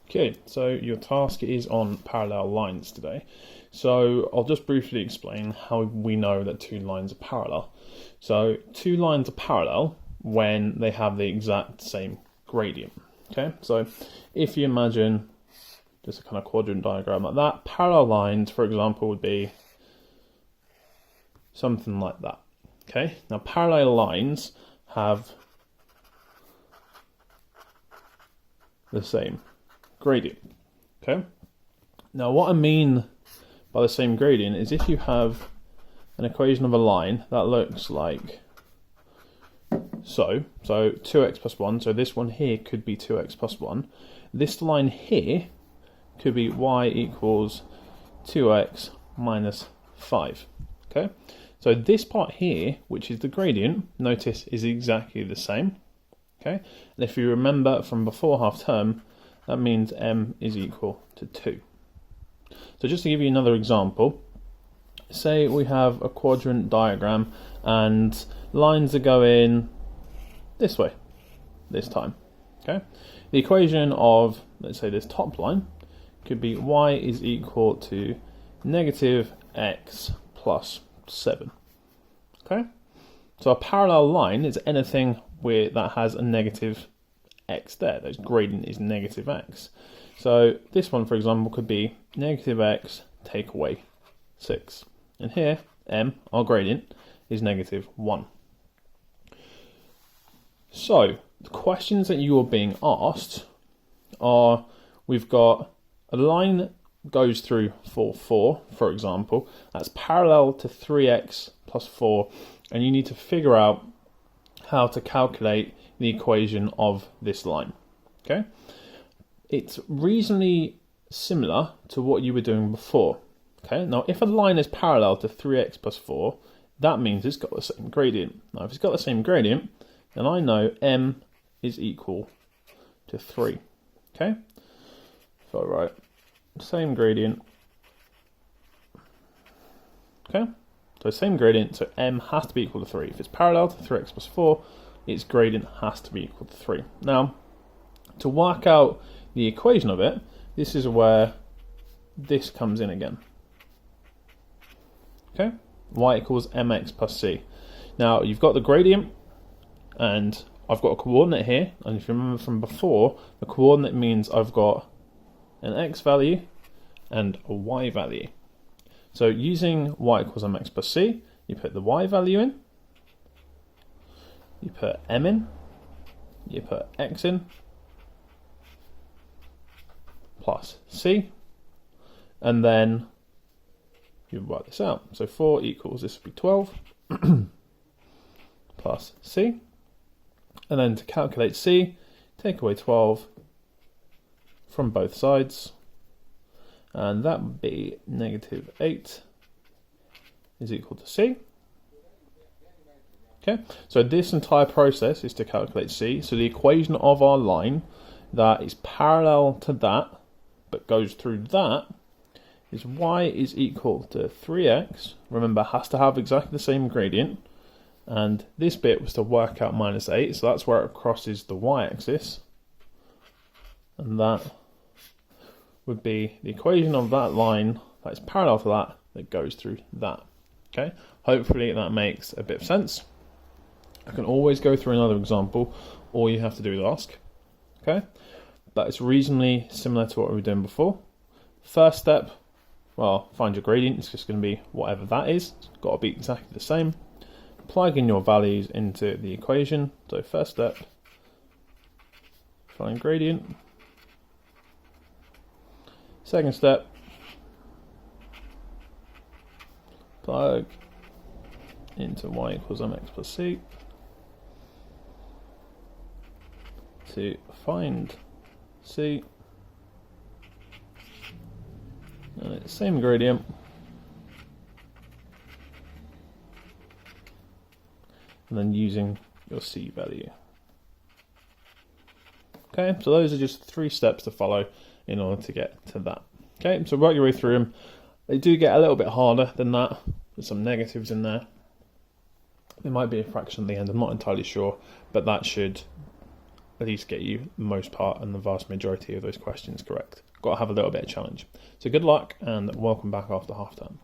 Okay, so your task is on parallel lines today. So I'll just briefly explain how we know that two lines are parallel. So two lines are parallel when they have the exact same gradient. Okay, so if you imagine just a kind of quadrant diagram like that, parallel lines, for example, would be something like that. Okay, now parallel lines have the same gradient. Okay, now what I mean by the same gradient is if you have an equation of a line that looks like so 2x plus 1, so this one here could be 2x plus 1. This line here could be y equals 2x minus 5. Okay, so this part here, which is the gradient, notice is exactly the same. Okay, and if you remember from before half term, that means m is equal to 2. So just to give you another example, say we have a quadrant diagram and lines are going this way this time. Okay, the equation of, let's say, this top line could be y is equal to negative x plus 7. Okay, so a parallel line is anything that has a negative x there. That gradient is negative x. So this one, for example, could be negative x take away 6. And here, m, our gradient, is negative 1. So the questions that you are being asked are, we've got a line goes through 4, for example, that's parallel to 3x plus 4, and you need to figure out how to calculate the equation of this line. Okay, it's reasonably similar to what you were doing before. Okay, now if a line is parallel to 3x plus 4, that means it's got the same gradient. Now if it's got the same gradient, then I know m is equal to 3. Okay, so I write same gradient. Okay, so same gradient, so m has to be equal to 3. If it's parallel to 3x plus 4, its gradient has to be equal to 3. Now, to work out the equation of it, this is where this comes in again. Okay, y equals mx plus c. Now, you've got the gradient, and I've got a coordinate here, and if you remember from before, the coordinate means I've got an x value and a y value. So using y equals mx plus c, you put the y value in, you put m in, you put x in, plus c, and then you work this out. So 4 equals, this would be 12, plus c, and then to calculate c, take away 12 from both sides, and that would be negative 8 is equal to c. Okay, so this entire process is to calculate c. So the equation of our line that is parallel to that, but goes through that, is y is equal to 3x. Remember, has to have exactly the same gradient. And this bit was to work out minus 8, so that's where it crosses the y-axis. And that would be the equation of that line that is parallel to that goes through that. Okay, hopefully that makes a bit of sense. I can always go through another example. All you have to do is ask. Okay, but it's reasonably similar to what we were doing before. First step, well, find your gradient. It's just going to be whatever that is. It's got to be exactly the same. Plug in your values into the equation. So first step, find gradient. Second step, plug into y equals mx plus c to find c, and it's the same gradient, and then using your c value. Okay, so those are just 3 steps to follow in order to get to that. Okay, so work your way through them. They do get a little bit harder than that. There's some negatives in there. There might be a fraction at the end, I'm not entirely sure, but that should at least get you the most part and the vast majority of those questions correct. Got to have a little bit of challenge. So good luck and welcome back after half term.